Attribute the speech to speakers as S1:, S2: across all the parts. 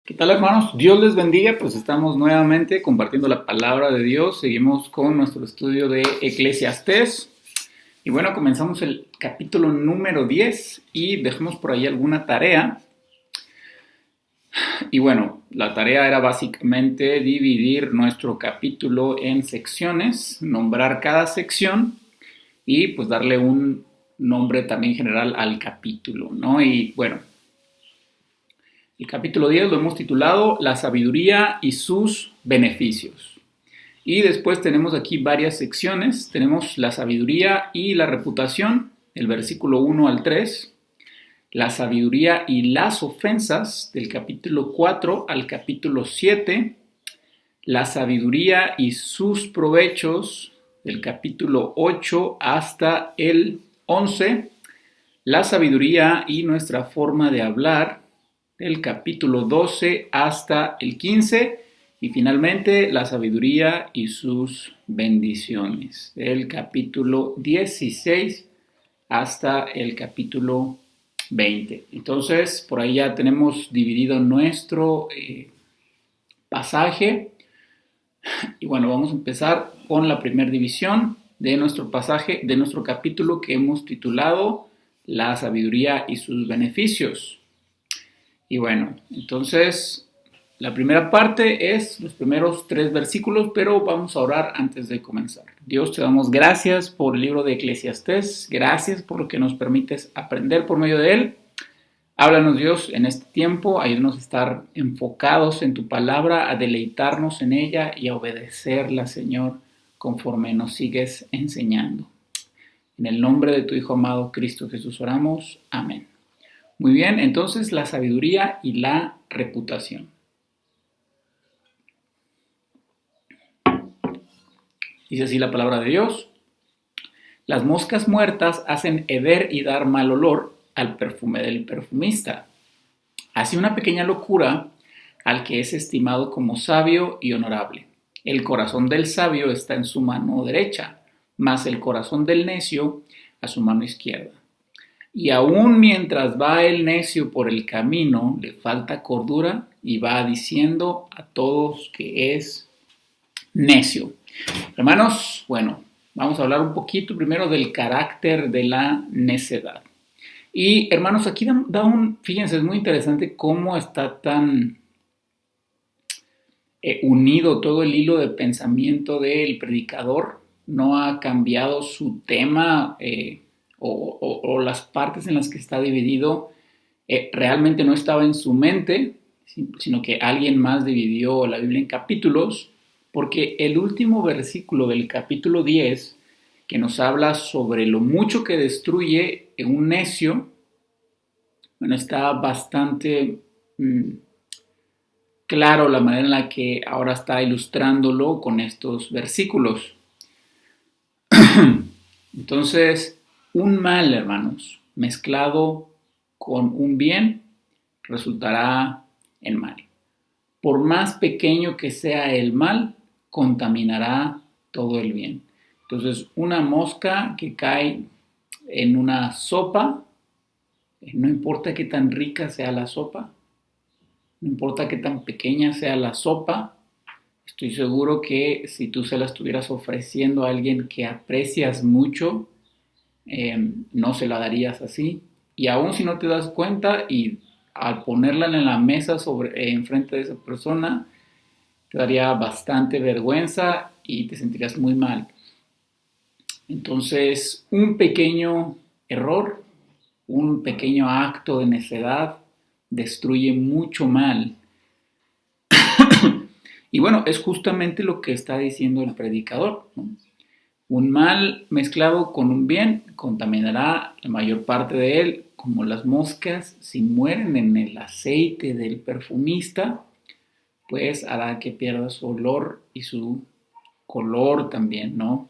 S1: ¿Qué tal, hermanos? Dios les bendiga, pues estamos nuevamente compartiendo la palabra de Dios, seguimos con nuestro estudio de Eclesiastés y bueno, comenzamos el capítulo número 10 y dejamos por ahí alguna tarea y bueno, la tarea era básicamente dividir nuestro capítulo en secciones, nombrar cada sección y pues darle un nombre también general al capítulo, ¿no? Y bueno, el capítulo 10 lo hemos titulado La sabiduría y sus beneficios. Y después tenemos aquí varias secciones. Tenemos la sabiduría y la reputación, el versículo 1 al 3. La sabiduría y las ofensas, del capítulo 4 al capítulo 7. La sabiduría y sus provechos, del capítulo 8 hasta el 11. La sabiduría y nuestra forma de hablar, del capítulo 12 hasta el 15. Y finalmente, la sabiduría y sus bendiciones, del capítulo 16 hasta el capítulo 20. Entonces, por ahí ya tenemos dividido nuestro pasaje. Y bueno, vamos a empezar con la primera división de nuestro pasaje, de nuestro capítulo que hemos titulado La sabiduría y sus beneficios. Y bueno, entonces la primera parte es los primeros 3 versículos, pero vamos a orar antes de comenzar. Dios, te damos gracias por el libro de Eclesiastés, gracias por lo que nos permites aprender por medio de él. Háblanos, Dios, en este tiempo, ayúdanos a estar enfocados en tu palabra, a deleitarnos en ella y a obedecerla, Señor, conforme nos sigues enseñando. En el nombre de tu Hijo amado Cristo Jesús oramos. Amén. Muy bien, entonces la sabiduría y la reputación. Dice así la palabra de Dios. Las moscas muertas hacen heder y dar mal olor al perfume del perfumista. Hace una pequeña locura al que es estimado como sabio y honorable. El corazón del sabio está en su mano derecha, mas el corazón del necio a su mano izquierda. Y aun mientras va el necio por el camino, le falta cordura y va diciendo a todos que es necio. Hermanos, bueno, vamos a hablar un poquito primero del carácter de la necedad. Y hermanos, aquí fíjense, es muy interesante cómo está tan unido todo el hilo de pensamiento del predicador. No ha cambiado su tema o las partes en las que está dividido. Realmente no estaba en su mente, sino que alguien más dividió la Biblia en capítulos, porque el último versículo del capítulo 10, que nos habla sobre lo mucho que destruye un necio, bueno, está bastante claro la manera en la que ahora está ilustrándolo con estos versículos. Entonces, un mal, hermanos, mezclado con un bien, resultará en mal. Por más pequeño que sea el mal, contaminará todo el bien. Entonces, una mosca que cae en una sopa, no importa qué tan rica sea la sopa, no importa qué tan pequeña sea la sopa, estoy seguro que si tú se la estuvieras ofreciendo a alguien que aprecias mucho, no se la darías así. Y aún si no te das cuenta y al ponerla en la mesa enfrente de esa persona, te daría bastante vergüenza y te sentirías muy mal. Entonces, un pequeño error, un pequeño acto de necedad destruye mucho mal. Y bueno, es justamente lo que está diciendo el predicador, ¿no? Un mal mezclado con un bien contaminará la mayor parte de él, como las moscas, si mueren en el aceite del perfumista, pues hará que pierda su olor y su color también, ¿no?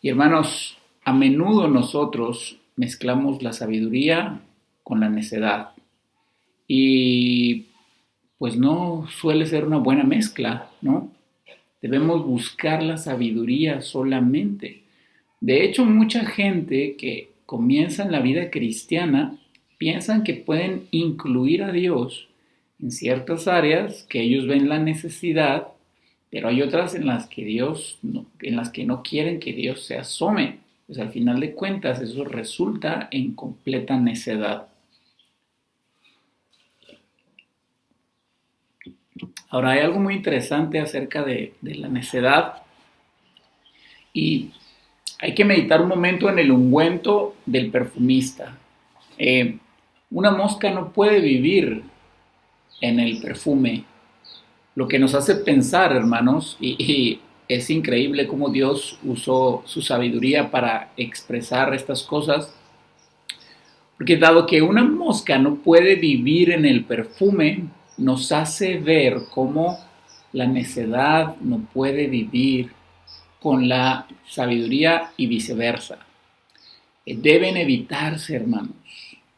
S1: Y hermanos, a menudo nosotros mezclamos la sabiduría con la necedad. Y pues no suele ser una buena mezcla, ¿no? Debemos buscar la sabiduría solamente. De hecho, mucha gente que comienza en la vida cristiana piensan que pueden incluir a Dios en ciertas áreas que ellos ven la necesidad, pero hay otras en las que en las que no quieren que Dios se asome. Pues al final de cuentas eso resulta en completa necedad. Ahora hay algo muy interesante acerca de la necedad y hay que meditar un momento en el ungüento del perfumista. Una mosca no puede vivir en el perfume, lo que nos hace pensar, hermanos, y es increíble cómo Dios usó su sabiduría para expresar estas cosas, porque dado que una mosca no puede vivir en el perfume, nos hace ver cómo la necedad no puede vivir con la sabiduría y viceversa. Deben evitarse, hermanos,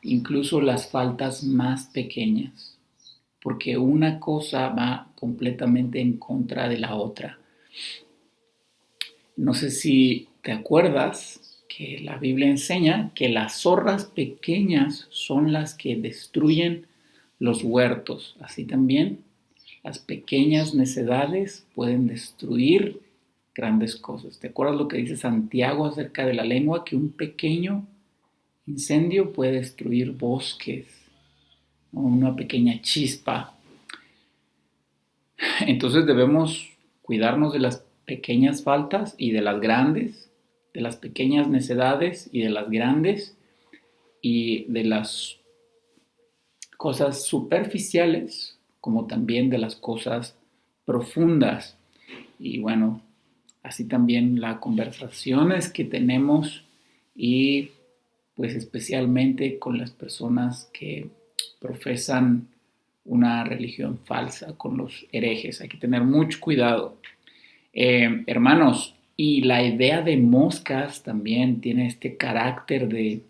S1: incluso las faltas más pequeñas, porque una cosa va completamente en contra de la otra. No sé si te acuerdas que la Biblia enseña que las zorras pequeñas son las que destruyen los huertos. Así también, las pequeñas necedades pueden destruir grandes cosas. ¿Te acuerdas lo que dice Santiago acerca de la lengua? Que un pequeño incendio puede destruir bosques, ¿no? Una pequeña chispa. Entonces debemos cuidarnos de las pequeñas faltas y de las grandes, de las pequeñas necedades y de las grandes, y de las cosas superficiales como también de las cosas profundas. Y bueno, así también las conversaciones que tenemos y pues especialmente con las personas que profesan una religión falsa, con los herejes. Hay que tener mucho cuidado. Hermanos, y la idea de moscas también tiene este carácter de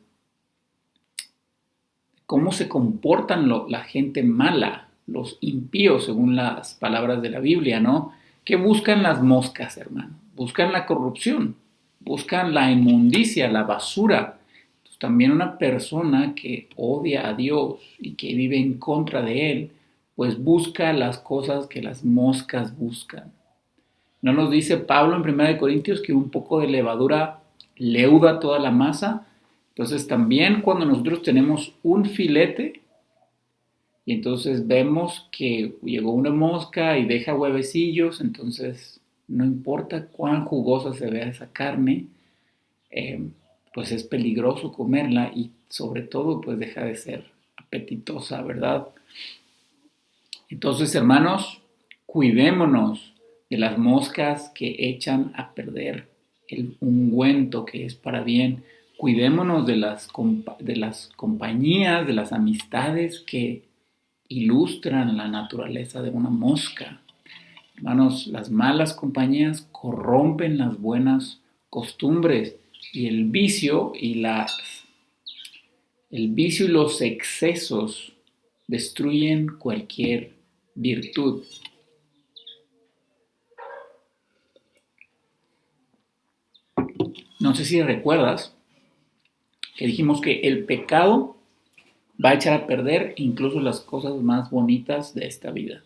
S1: cómo se comportan la gente mala, los impíos, según las palabras de la Biblia, ¿no? ¿Qué buscan las moscas, hermano? Buscan la corrupción, buscan la inmundicia, la basura. Entonces, también una persona que odia a Dios y que vive en contra de Él, pues busca las cosas que las moscas buscan. ¿No nos dice Pablo en 1 Corintios que un poco de levadura leuda toda la masa? Entonces también cuando nosotros tenemos un filete y entonces vemos que llegó una mosca y deja huevecillos, entonces no importa cuán jugosa se vea esa carne, pues es peligroso comerla y sobre todo pues deja de ser apetitosa, ¿verdad? Entonces, hermanos, cuidémonos de las moscas que echan a perder el ungüento que es para bien. Cuidémonos de las compañías, de las amistades que ilustran la naturaleza de una mosca. Hermanos, las malas compañías corrompen las buenas costumbres y el vicio y los excesos destruyen cualquier virtud. No sé si recuerdas que dijimos que el pecado va a echar a perder incluso las cosas más bonitas de esta vida.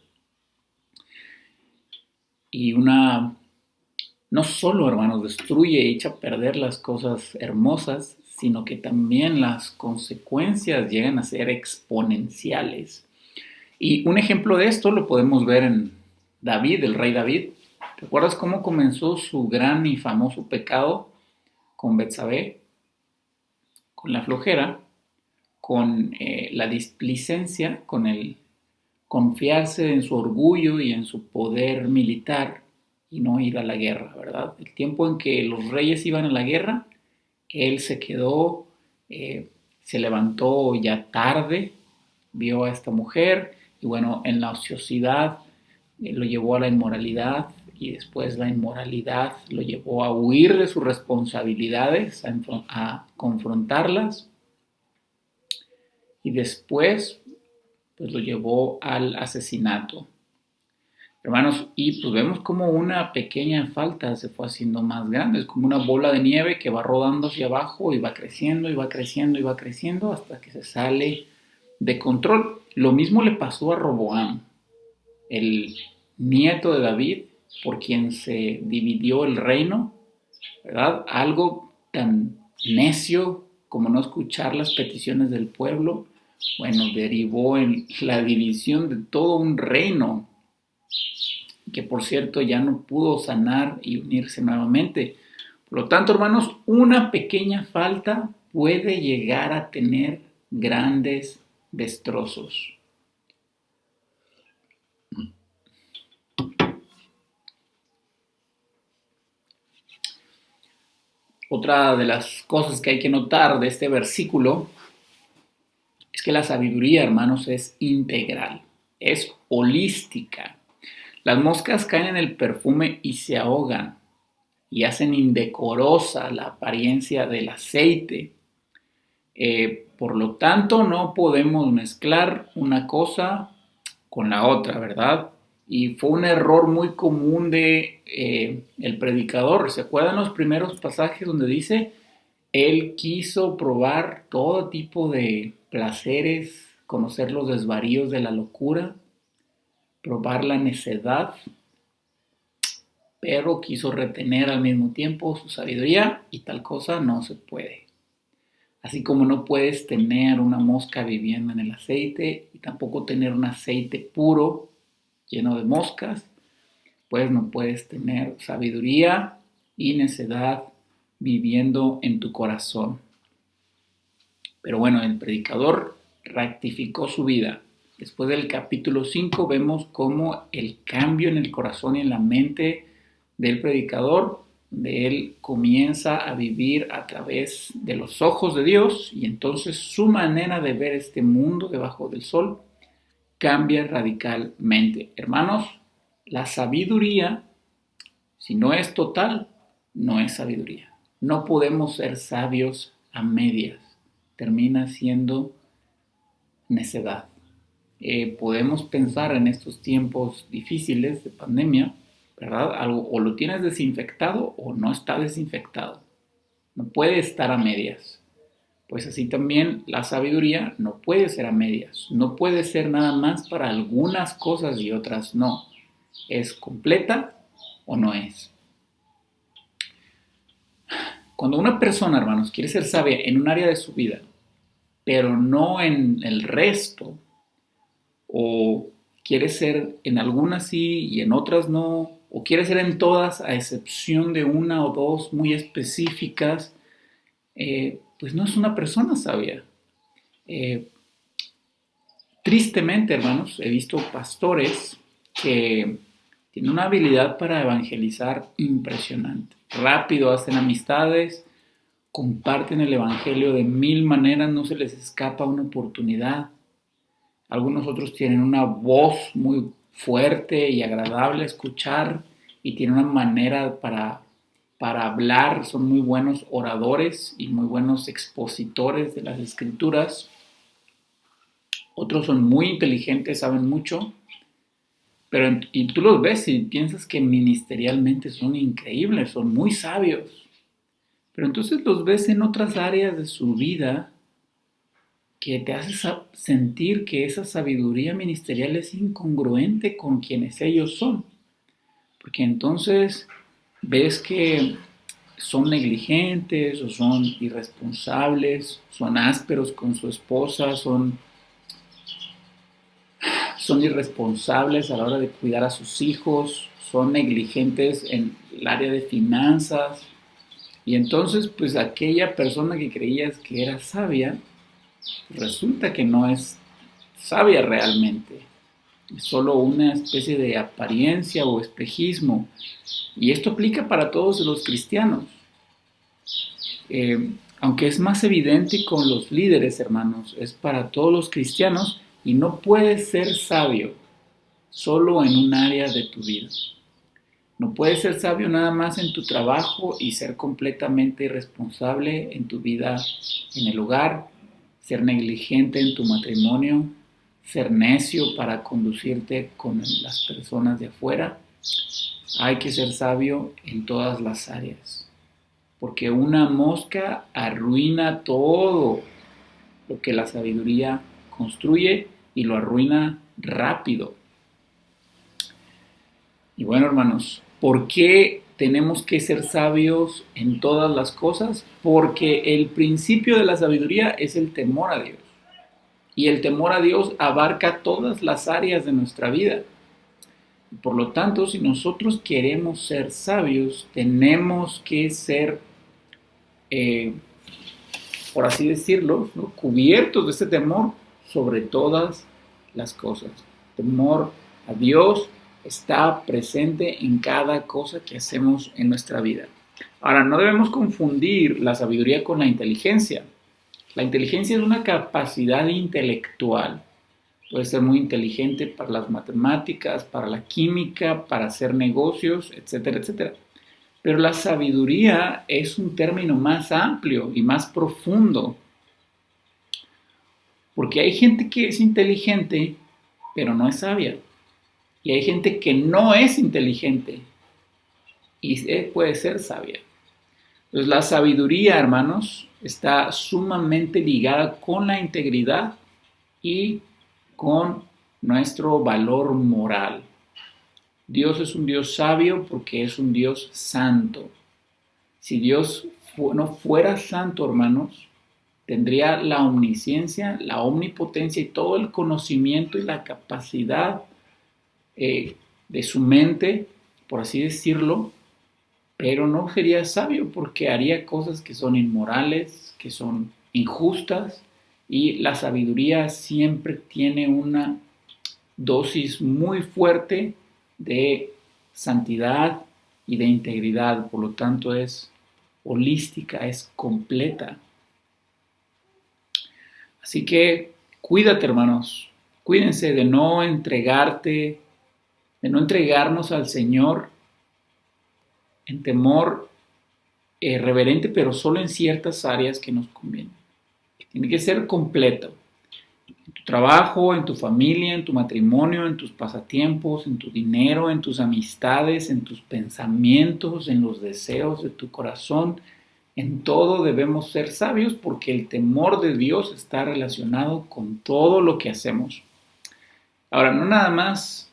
S1: Y no solo, hermanos, destruye y echa a perder las cosas hermosas, sino que también las consecuencias llegan a ser exponenciales. Y un ejemplo de esto lo podemos ver en David, el rey David. ¿Te acuerdas cómo comenzó su gran y famoso pecado con Betsabé? Con la flojera, con la displicencia, con el confiarse en su orgullo y en su poder militar y no ir a la guerra, ¿verdad? El tiempo en que los reyes iban a la guerra, él se quedó, se levantó ya tarde, vio a esta mujer y bueno, en la ociosidad lo llevó a la inmoralidad y después la inmoralidad lo llevó a huir de sus responsabilidades, a confrontarlas y después pues lo llevó al asesinato. Hermanos, y pues vemos como una pequeña falta se fue haciendo más grande, es como una bola de nieve que va rodando hacia abajo y va creciendo y va creciendo y va creciendo hasta que se sale de control. Lo mismo le pasó a Roboam, el nieto de David, por quien se dividió el reino, ¿verdad? Algo tan necio como no escuchar las peticiones del pueblo, bueno, derivó en la división de todo un reino, que por cierto ya no pudo sanar y unirse nuevamente. Por lo tanto, hermanos, una pequeña falta puede llegar a tener grandes destrozos. Otra de las cosas que hay que notar de este versículo es que la sabiduría, hermanos, es integral, es holística. Las moscas caen en el perfume y se ahogan y hacen indecorosa la apariencia del aceite. Por lo tanto, no podemos mezclar una cosa con la otra, ¿verdad? Y fue un error muy común de el predicador. ¿Se acuerdan los primeros pasajes donde dice, él quiso probar todo tipo de placeres, conocer los desvaríos de la locura, probar la necedad, pero quiso retener al mismo tiempo su sabiduría y tal cosa no se puede. Así como no puedes tener una mosca viviendo en el aceite y tampoco tener un aceite puro lleno de moscas, pues no puedes tener sabiduría y necedad viviendo en tu corazón. Pero bueno, el predicador rectificó su vida. Después del capítulo 5 vemos cómo el cambio en el corazón y en la mente del predicador, de él comienza a vivir a través de los ojos de Dios y entonces su manera de ver este mundo debajo del sol cambia radicalmente. Hermanos, la sabiduría, si no es total, no es sabiduría. No podemos ser sabios a medias. Termina siendo necedad. Podemos pensar en estos tiempos difíciles de pandemia, ¿verdad? Algo, o lo tienes desinfectado o no está desinfectado. No puede estar a medias. Pues así también la sabiduría no puede ser a medias. No puede ser nada más para algunas cosas y otras no. ¿Es completa o no es? Cuando una persona, hermanos, quiere ser sabia en un área de su vida, pero no en el resto, o quiere ser en algunas sí y en otras no, o quiere ser en todas a excepción de una o dos muy específicas, pues no es una persona sabia. Tristemente, hermanos, he visto pastores que tienen una habilidad para evangelizar impresionante. Rápido hacen amistades, comparten el evangelio de mil maneras, no se les escapa una oportunidad. Algunos otros tienen una voz muy fuerte y agradable a escuchar y tienen una manera para hablar, son muy buenos oradores y muy buenos expositores de las escrituras. Otros son muy inteligentes, saben mucho, pero y tú los ves y piensas que ministerialmente son increíbles, son muy sabios, pero entonces los ves en otras áreas de su vida que te hace sentir que esa sabiduría ministerial es incongruente con quienes ellos son, porque entonces ves que son negligentes o son irresponsables, son ásperos con su esposa, son irresponsables a la hora de cuidar a sus hijos, son negligentes en el área de finanzas. Y entonces, pues aquella persona que creías que era sabia, resulta que no es sabia realmente. Es solo una especie de apariencia o espejismo. Y esto aplica para todos los cristianos. Aunque es más evidente con los líderes, hermanos, es para todos los cristianos y no puedes ser sabio solo en un área de tu vida. No puedes ser sabio nada más en tu trabajo y ser completamente irresponsable en tu vida en el hogar, ser negligente en tu matrimonio, ser necio para conducirte con las personas de afuera. Hay que ser sabio en todas las áreas, porque una mosca arruina todo lo que la sabiduría construye y lo arruina rápido. Y bueno, hermanos, ¿por qué tenemos que ser sabios en todas las cosas? Porque el principio de la sabiduría es el temor a Dios. Y el temor a Dios abarca todas las áreas de nuestra vida. Por lo tanto, si nosotros queremos ser sabios, tenemos que ser, por así decirlo, ¿no?, cubiertos de este temor sobre todas las cosas. Temor a Dios está presente en cada cosa que hacemos en nuestra vida. Ahora, no debemos confundir la sabiduría con la inteligencia. La inteligencia es una capacidad intelectual. Puede ser muy inteligente para las matemáticas, para la química, para hacer negocios, etcétera, etcétera. Pero la sabiduría es un término más amplio y más profundo. Porque hay gente que es inteligente, pero no es sabia. Y hay gente que no es inteligente y puede ser sabia. Entonces la sabiduría, hermanos, está sumamente ligada con la integridad y con nuestro valor moral. Dios es un Dios sabio porque es un Dios santo. Si Dios no fuera santo, hermanos, tendría la omnisciencia, la omnipotencia y todo el conocimiento y la capacidad de su mente, por así decirlo, pero no sería sabio porque haría cosas que son inmorales, que son injustas, y la sabiduría siempre tiene una dosis muy fuerte de santidad y de integridad, por lo tanto es holística, es completa. Así que cuídate, hermanos, cuídense de no entregarnos al Señor en temor reverente, pero solo en ciertas áreas que nos convienen. Tiene que ser completo. En tu trabajo, en tu familia, en tu matrimonio, en tus pasatiempos, en tu dinero, en tus amistades, en tus pensamientos, en los deseos de tu corazón. En todo debemos ser sabios porque el temor de Dios está relacionado con todo lo que hacemos. Ahora, no nada más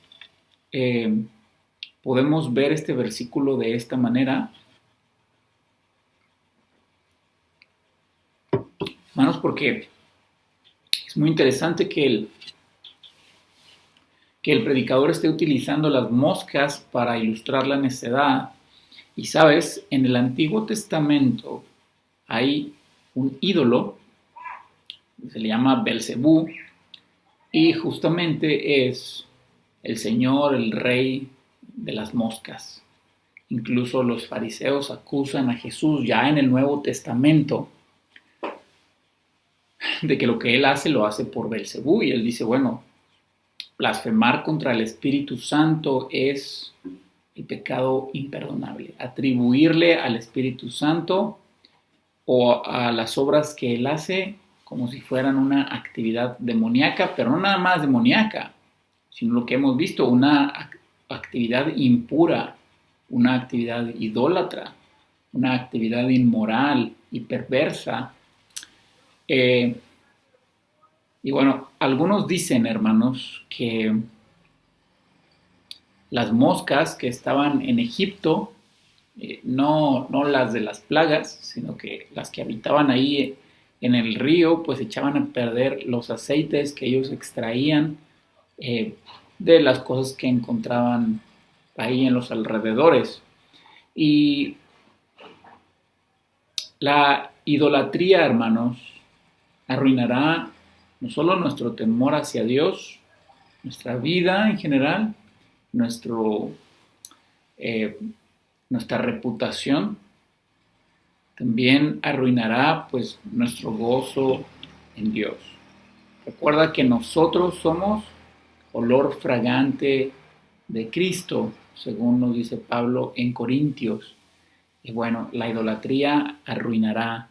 S1: podemos ver este versículo de esta manera, hermanos, porque es muy interesante que el predicador esté utilizando las moscas para ilustrar la necedad. Y sabes, en el Antiguo Testamento hay un ídolo, se le llama Belcebú, y justamente es el señor, el rey de las moscas. Incluso los fariseos acusan a Jesús ya en el Nuevo Testamento de que lo que él hace lo hace por Belcebú, y él dice, bueno, blasfemar contra el Espíritu Santo es el pecado imperdonable. Atribuirle al Espíritu Santo o a las obras que él hace como si fueran una actividad demoníaca, pero no nada más demoníaca, sino lo que hemos visto, una actividad impura, una actividad idólatra, una actividad inmoral y perversa. Y bueno, algunos dicen, hermanos, que las moscas que estaban en Egipto, no las de las plagas, sino que las que habitaban ahí en el río, pues echaban a perder los aceites que ellos extraían de las cosas que encontraban ahí en los alrededores. Y la idolatría, hermanos, arruinará no solo nuestro temor hacia Dios, nuestra vida en general, nuestra reputación, también arruinará pues nuestro gozo en Dios. Recuerda que nosotros somos olor fragante de Cristo, según nos dice Pablo en Corintios. Y bueno, la idolatría arruinará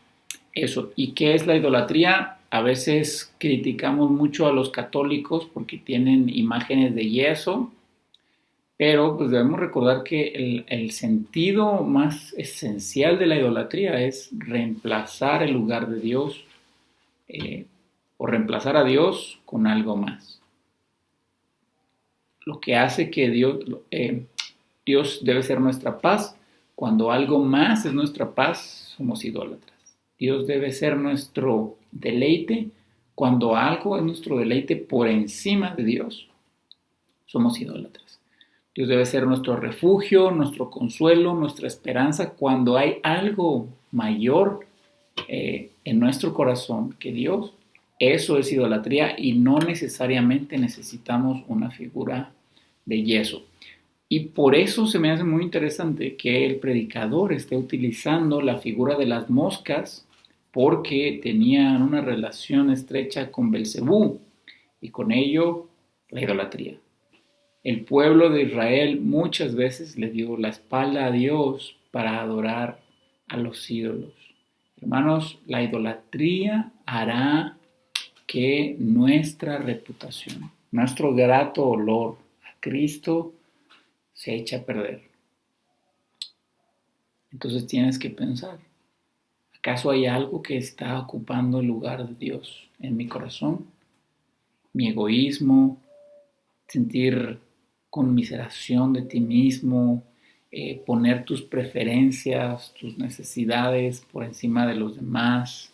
S1: eso. ¿Y qué es la idolatría? A veces criticamos mucho a los católicos porque tienen imágenes de yeso, pero pues debemos recordar que el sentido más esencial de la idolatría es reemplazar el lugar de Dios o reemplazar a Dios con algo más. Lo que hace que Dios debe ser nuestra paz. Cuando algo más es nuestra paz, somos idólatras. Dios debe ser nuestro deleite. Cuando algo es nuestro deleite por encima de Dios, somos idólatras. Dios debe ser nuestro refugio, nuestro consuelo, nuestra esperanza. Cuando hay algo mayor en nuestro corazón que Dios, eso es idolatría y no necesariamente necesitamos una figura de yeso. Y por eso se me hace muy interesante que el predicador esté utilizando la figura de las moscas porque tenían una relación estrecha con Belcebú y con ello la idolatría. El pueblo de Israel muchas veces le dio la espalda a Dios para adorar a los ídolos. Hermanos, la idolatría hará que nuestra reputación, nuestro grato olor a Cristo se eche a perder. Entonces tienes que pensar, ¿acaso hay algo que está ocupando el lugar de Dios en mi corazón? Mi egoísmo, sentir conmiseración de ti mismo, poner tus preferencias, tus necesidades por encima de los demás,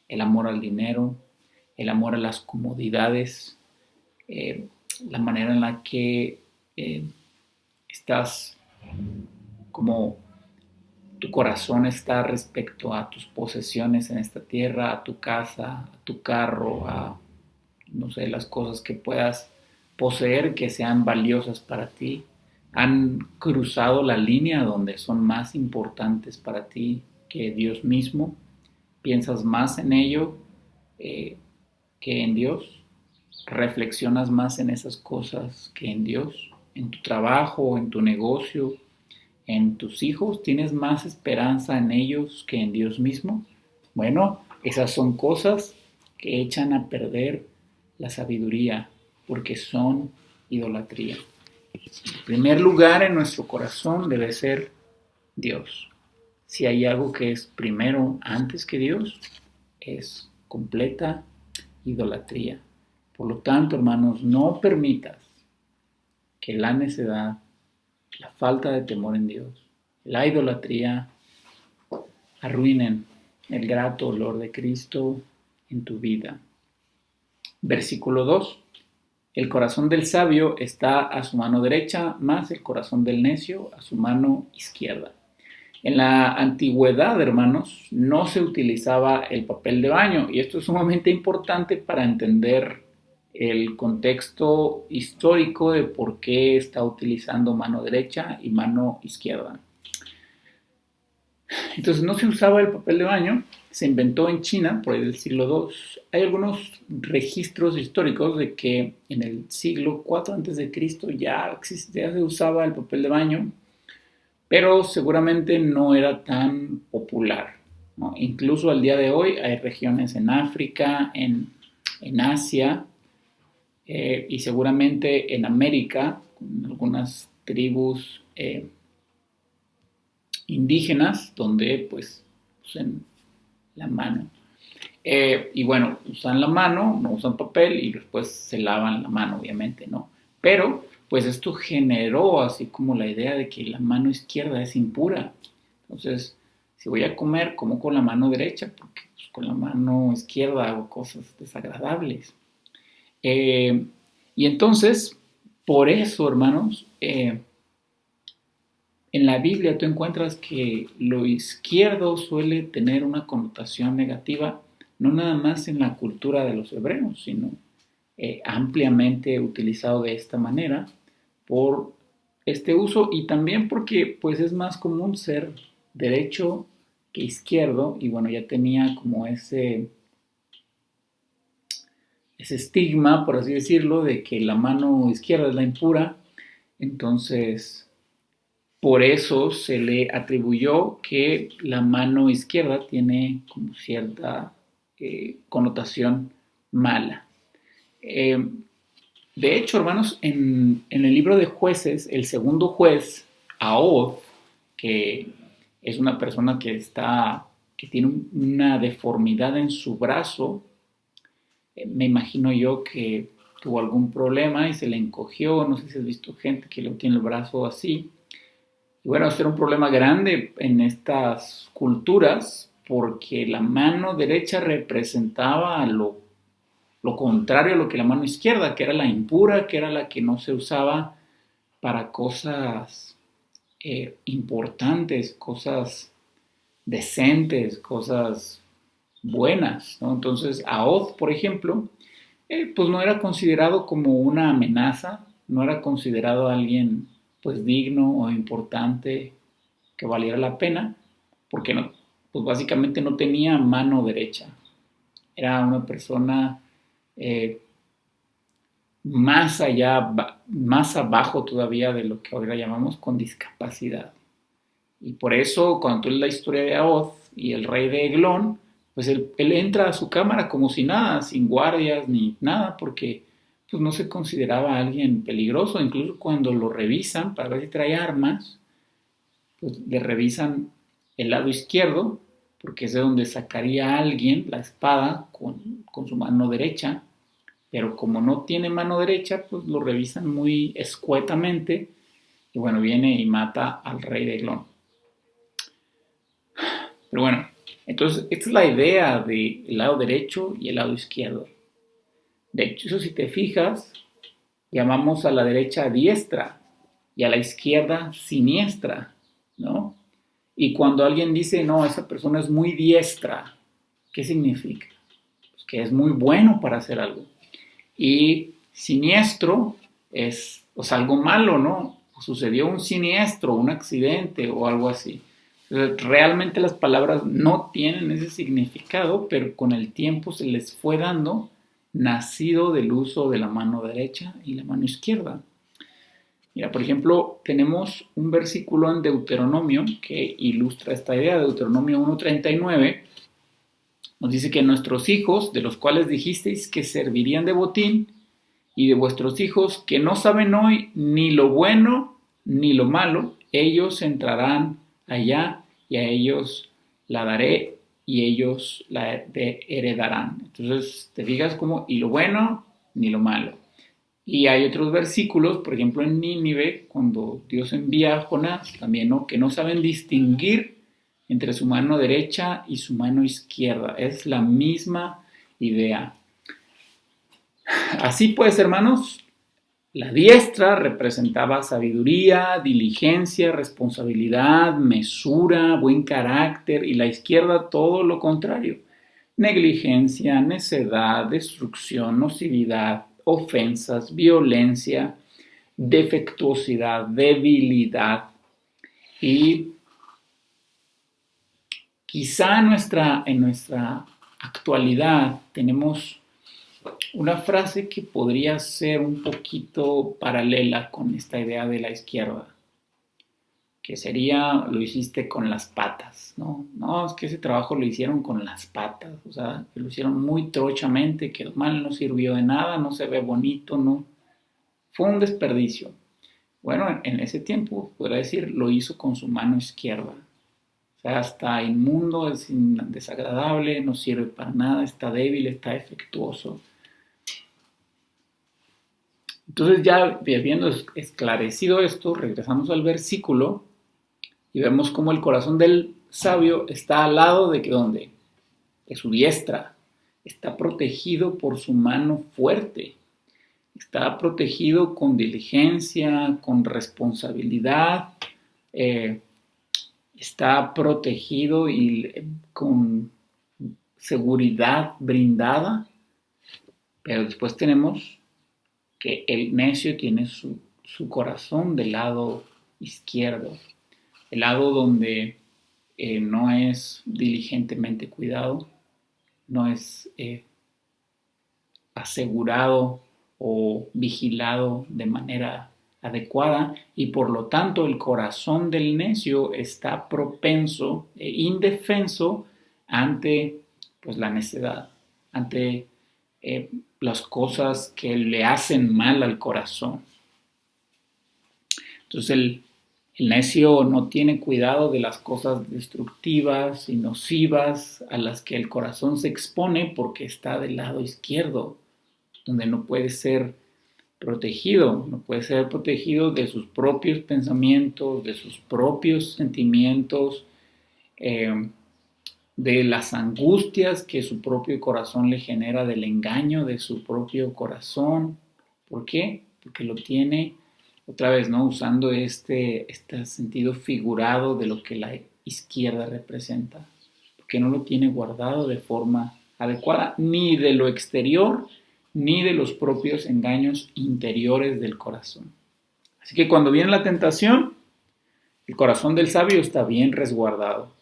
S1: el amor al dinero, el amor a las comodidades, la manera en la que estás como tu corazón está respecto a tus posesiones en esta tierra, a tu casa, a tu carro, a, no sé, las cosas que puedas poseer que sean valiosas para ti, han cruzado la línea donde son más importantes para ti que Dios mismo. Piensas más en ello que en Dios. Reflexionas más en esas cosas que en Dios. En tu trabajo, en tu negocio, en tus hijos. ¿Tienes más esperanza en ellos que en Dios mismo? Bueno, esas son cosas que echan a perder la sabiduría porque son idolatría. En primer lugar en nuestro corazón debe ser Dios. Si hay algo que es primero antes que Dios, es completa idolatría. Por lo tanto, hermanos, no permitas que la necedad, la falta de temor en Dios, la idolatría arruinen el grato olor de Cristo en tu vida. Versículo 2. El corazón del sabio está a su mano derecha, más el corazón del necio a su mano izquierda. En la antigüedad, hermanos, no se utilizaba el papel de baño y esto es sumamente importante para entender el contexto histórico de por qué está utilizando mano derecha y mano izquierda. Entonces no se usaba el papel de baño, se inventó en China por ahí del siglo II. Hay algunos registros históricos de que en el siglo IV a.C. ya se usaba el papel de baño, pero seguramente no era tan popular, ¿no? Incluso al día de hoy hay regiones en África, en Asia y seguramente en América, con algunas tribus indígenas donde pues usan la mano. Y bueno, usan la mano, no usan papel y después se lavan la mano, obviamente, ¿no? Pero pues esto generó así como la idea de que la mano izquierda es impura. Entonces, si voy a comer, como con la mano derecha, porque pues, con la mano izquierda hago cosas desagradables. Y entonces, por eso, hermanos, en la Biblia tú encuentras que lo izquierdo suele tener una connotación negativa, no nada más en la cultura de los hebreos, sino ampliamente utilizado de esta manera por este uso y también porque pues es más común ser derecho que izquierdo y bueno, ya tenía como ese estigma, por así decirlo, de que la mano izquierda es la impura, entonces por eso se le atribuyó que la mano izquierda tiene como cierta connotación mala. De hecho, hermanos, en el libro de Jueces, el segundo juez, Ahod, que es una persona que tiene una deformidad en su brazo, Me imagino yo que tuvo algún problema y se le encogió, no sé si has visto gente que lo tiene el brazo así. Y bueno, este era un problema grande en estas culturas porque la mano derecha representaba lo contrario a lo que la mano izquierda, que era la impura, que era la que no se usaba para cosas importantes, cosas decentes, cosas buenas, ¿no? Entonces, Aoz, por ejemplo, pues no era considerado como una amenaza, no era considerado alguien pues digno o importante que valiera la pena, porque no, pues básicamente no tenía mano derecha. Era una persona eh, más allá, más abajo todavía de lo que ahora llamamos con discapacidad. Y por eso, cuando tú lees la historia de Aoz y el rey de Eglón, pues él entra a su cámara como si nada, sin guardias ni nada, porque pues no se consideraba alguien peligroso. Incluso cuando lo revisan para ver si trae armas, pues le revisan el lado izquierdo, porque es de donde sacaría alguien la espada con su mano derecha, pero como no tiene mano derecha, pues lo revisan muy escuetamente y bueno, viene y mata al rey de Eglón. Pero bueno, entonces esta es la idea del lado derecho y el lado izquierdo. De hecho, si te fijas, llamamos a la derecha diestra y a la izquierda siniestra, ¿no? Y cuando alguien dice, no, esa persona es muy diestra, ¿qué significa? Pues que es muy bueno para hacer algo. Y siniestro es pues, algo malo, ¿no? Sucedió un siniestro, un accidente o algo así. Realmente las palabras no tienen ese significado, pero con el tiempo se les fue dando, nacido del uso de la mano derecha y la mano izquierda. Mira, por ejemplo, tenemos un versículo en Deuteronomio que ilustra esta idea. Deuteronomio 1:39 nos dice que nuestros hijos, de los cuales dijisteis que servirían de botín, y de vuestros hijos que no saben hoy ni lo bueno ni lo malo, ellos entrarán allá y a ellos la daré y ellos la heredarán. Entonces, te fijas como y lo bueno ni lo malo. Y hay otros versículos, por ejemplo en Nínive, cuando Dios envía a Jonás, también, ¿no? Que no saben distinguir entre su mano derecha y su mano izquierda. Es la misma idea. Así pues, hermanos, la diestra representaba sabiduría, diligencia, responsabilidad, mesura, buen carácter, y la izquierda todo lo contrario: negligencia, necedad, destrucción, nocividad, ofensas, violencia, defectuosidad, debilidad. Y quizá en nuestra actualidad tenemos una frase que podría ser un poquito paralela con esta idea de la izquierda, que sería, lo hiciste con las patas, ¿no? No, es que ese trabajo lo hicieron con las patas, o sea, que lo hicieron muy trochamente, quedó mal, no sirvió de nada, no se ve bonito, no, fue un desperdicio. Bueno, en ese tiempo, podría decir, lo hizo con su mano izquierda. O sea, está inmundo, es desagradable, no sirve para nada, está débil, está defectuoso. Entonces ya habiendo esclarecido esto, regresamos al versículo y vemos cómo el corazón del sabio está al lado de que ¿dónde? De su diestra. Está protegido por su mano fuerte. Está protegido con diligencia, con responsabilidad. Está protegido y con seguridad brindada. Pero después tenemos que el necio tiene su corazón del lado izquierdo, el lado donde no es diligentemente cuidado, no es asegurado o vigilado de manera adecuada, y por lo tanto el corazón del necio está propenso e indefenso ante pues, la necedad, ante las cosas que le hacen mal al corazón. Entonces El necio no tiene cuidado de las cosas destructivas y nocivas a las que el corazón se expone porque está del lado izquierdo, donde no puede ser protegido, no puede ser protegido de sus propios pensamientos, de sus propios sentimientos, de las angustias que su propio corazón le genera, del engaño de su propio corazón. ¿Por qué? Porque lo tiene, otra vez, ¿no? Usando este sentido figurado de lo que la izquierda representa, porque no lo tiene guardado de forma adecuada, ni de lo exterior, ni de los propios engaños interiores del corazón. Así que cuando viene la tentación, el corazón del sabio está bien resguardado.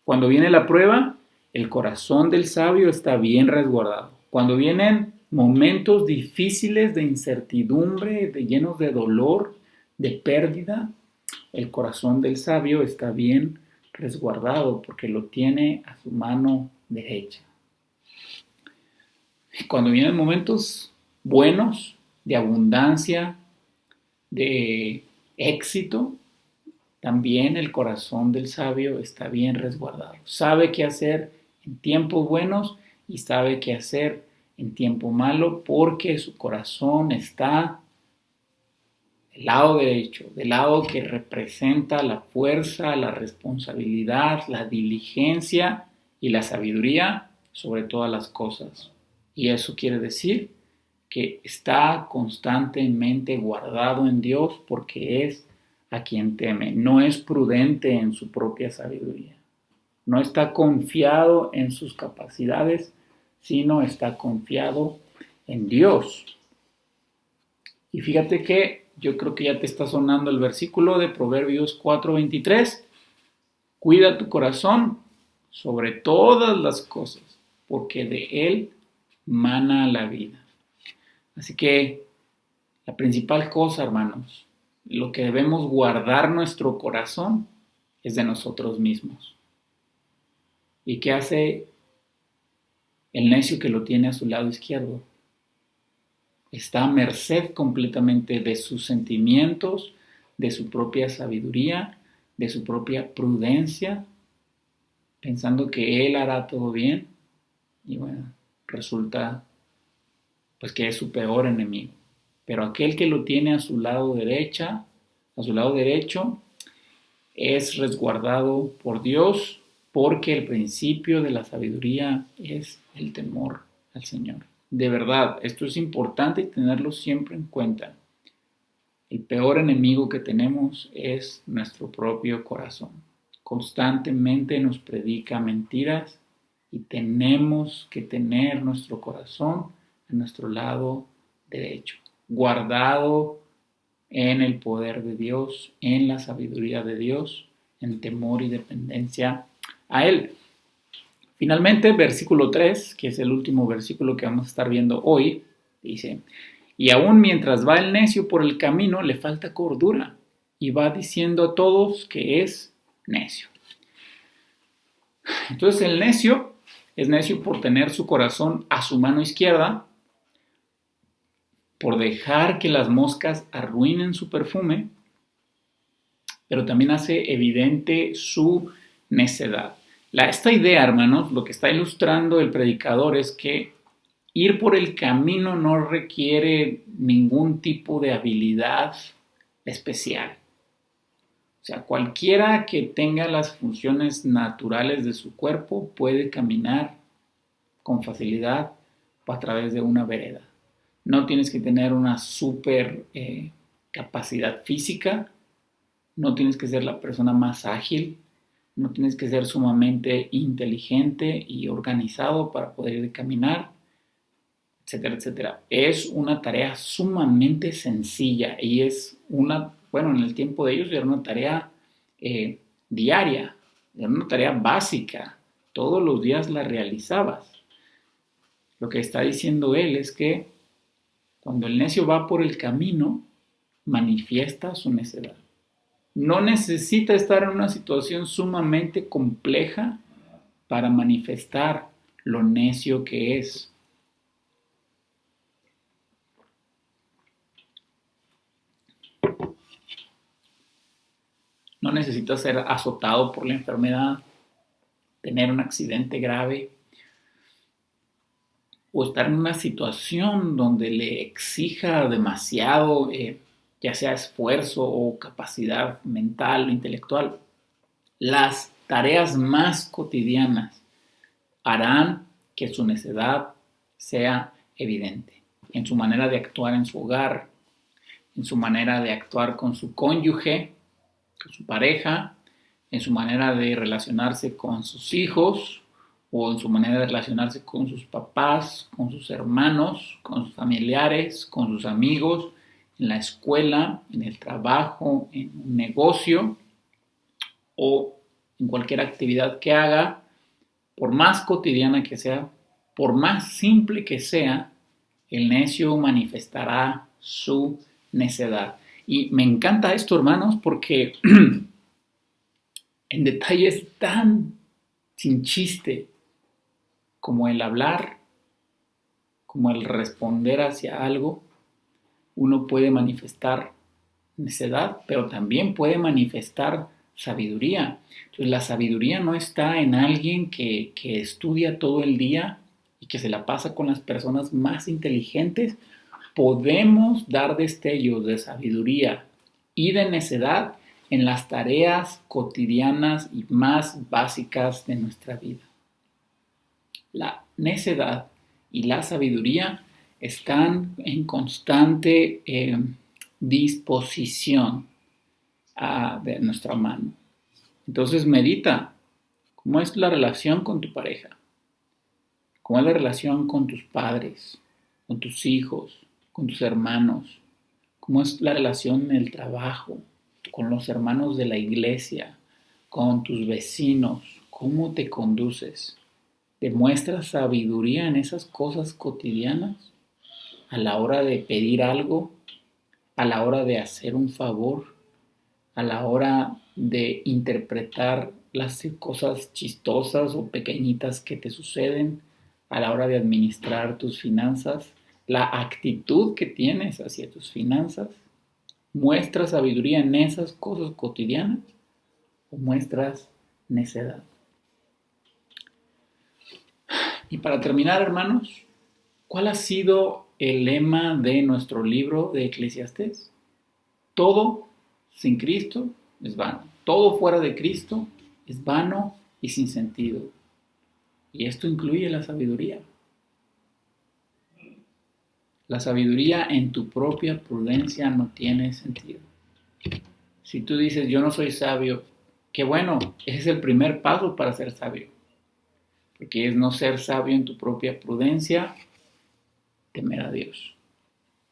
S1: Cuando viene la prueba, el corazón del sabio está bien resguardado. Cuando vienen momentos difíciles de incertidumbre, llenos de dolor, de pérdida, el corazón del sabio está bien resguardado porque lo tiene a su mano derecha. Cuando vienen momentos buenos, de abundancia, de éxito, también el corazón del sabio está bien resguardado. Sabe qué hacer en tiempos buenos y sabe qué hacer en tiempo malo porque su corazón está del lado derecho, del lado que representa la fuerza, la responsabilidad, la diligencia y la sabiduría sobre todas las cosas. Y eso quiere decir que está constantemente guardado en Dios porque es a quien teme. No es prudente en su propia sabiduría. No está confiado en sus capacidades, sino está confiado en Dios. Y fíjate que yo creo que ya te está sonando el versículo de Proverbios 4:23. Cuida tu corazón sobre todas las cosas, porque de él mana la vida. Así que la principal cosa, hermanos, lo que debemos guardar nuestro corazón es de nosotros mismos. ¿Y qué hace el necio que lo tiene a su lado izquierdo? Está a merced completamente de sus sentimientos, de su propia sabiduría, de su propia prudencia, pensando que él hará todo bien y bueno, resulta pues que es su peor enemigo. Pero aquel que lo tiene a su lado derecha, a su lado derecho, es resguardado por Dios porque el principio de la sabiduría es el temor al Señor. De verdad, esto es importante tenerlo siempre en cuenta. El peor enemigo que tenemos es nuestro propio corazón. Constantemente nos predica mentiras y tenemos que tener nuestro corazón a nuestro lado derecho, guardado en el poder de Dios, en la sabiduría de Dios, en temor y dependencia a Él. Finalmente, versículo 3, que es el último versículo que vamos a estar viendo hoy, dice: y aún mientras va el necio por el camino, le falta cordura, y va diciendo a todos que es necio. Entonces el necio es necio por tener su corazón a su mano izquierda, por dejar que las moscas arruinen su perfume, pero también hace evidente su necedad. Esta idea, hermanos, lo que está ilustrando el predicador es que ir por el camino no requiere ningún tipo de habilidad especial. O sea, cualquiera que tenga las funciones naturales de su cuerpo puede caminar con facilidad a través de una vereda. No tienes que tener una super capacidad física, no tienes que ser la persona más ágil, no tienes que ser sumamente inteligente y organizado para poder caminar, etcétera, etcétera. Es una tarea sumamente sencilla y es en el tiempo de ellos era una tarea diaria, era una tarea básica, todos los días la realizabas. Lo que está diciendo él es que cuando el necio va por el camino, manifiesta su necedad. No necesita estar en una situación sumamente compleja para manifestar lo necio que es. No necesitas ser azotado por la enfermedad, tener un accidente grave o estar en una situación donde le exija demasiado, ya sea esfuerzo o capacidad mental o intelectual. Las tareas más cotidianas harán que su necedad sea evidente en su manera de actuar en su hogar, en su manera de actuar con su cónyuge, con su pareja, en su manera de relacionarse con sus hijos o en su manera de relacionarse con sus papás, con sus hermanos, con sus familiares, con sus amigos, en la escuela, en el trabajo, en un negocio o en cualquier actividad que haga, por más cotidiana que sea, por más simple que sea, el necio manifestará su necedad. Y me encanta esto, hermanos, porque en detalles tan sin chiste como el hablar, como el responder hacia algo, uno puede manifestar necedad, pero también puede manifestar sabiduría. Entonces, la sabiduría no está en alguien que estudia todo el día y que se la pasa con las personas más inteligentes. Podemos dar destellos de sabiduría y de necedad en las tareas cotidianas y más básicas de nuestra vida. La necedad y la sabiduría están en constante disposición de nuestra mano. Entonces medita cómo es la relación con tu pareja, cómo es la relación con tus padres, con tus hijos, con tus hermanos, cómo es la relación en el trabajo, con los hermanos de la iglesia, con tus vecinos, cómo te conduces. ¿Demuestras sabiduría en esas cosas cotidianas? A la hora de pedir algo, a la hora de hacer un favor, a la hora de interpretar las cosas chistosas o pequeñitas que te suceden, a la hora de administrar tus finanzas, la actitud que tienes hacia tus finanzas. ¿Muestras sabiduría en esas cosas cotidianas o muestras necedad? Y para terminar, hermanos, ¿cuál ha sido el lema de nuestro libro de Eclesiastés? Todo sin Cristo es vano. Todo fuera de Cristo es vano y sin sentido. Y esto incluye la sabiduría. La sabiduría en tu propia prudencia no tiene sentido. Si tú dices, yo no soy sabio, qué bueno, ese es el primer paso para ser sabio. Porque es no ser sabio en tu propia prudencia, temer a Dios.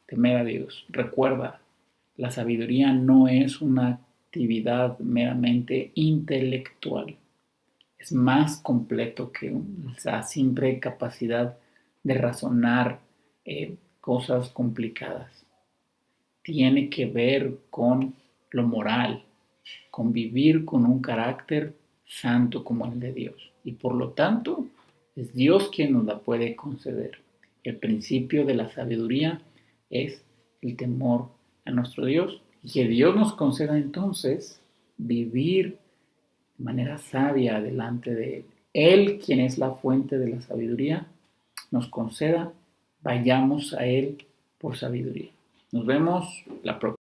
S1: Temer a Dios. Recuerda, la sabiduría no es una actividad meramente intelectual. Es más completo que la simple capacidad de razonar cosas complicadas. Tiene que ver con lo moral, con vivir con un carácter santo como el de Dios. Y por lo tanto, es Dios quien nos la puede conceder. El principio de la sabiduría es el temor a nuestro Dios. Y que Dios nos conceda entonces vivir de manera sabia delante de Él. Él, quien es la fuente de la sabiduría, nos conceda, vayamos a Él por sabiduría. Nos vemos la próxima.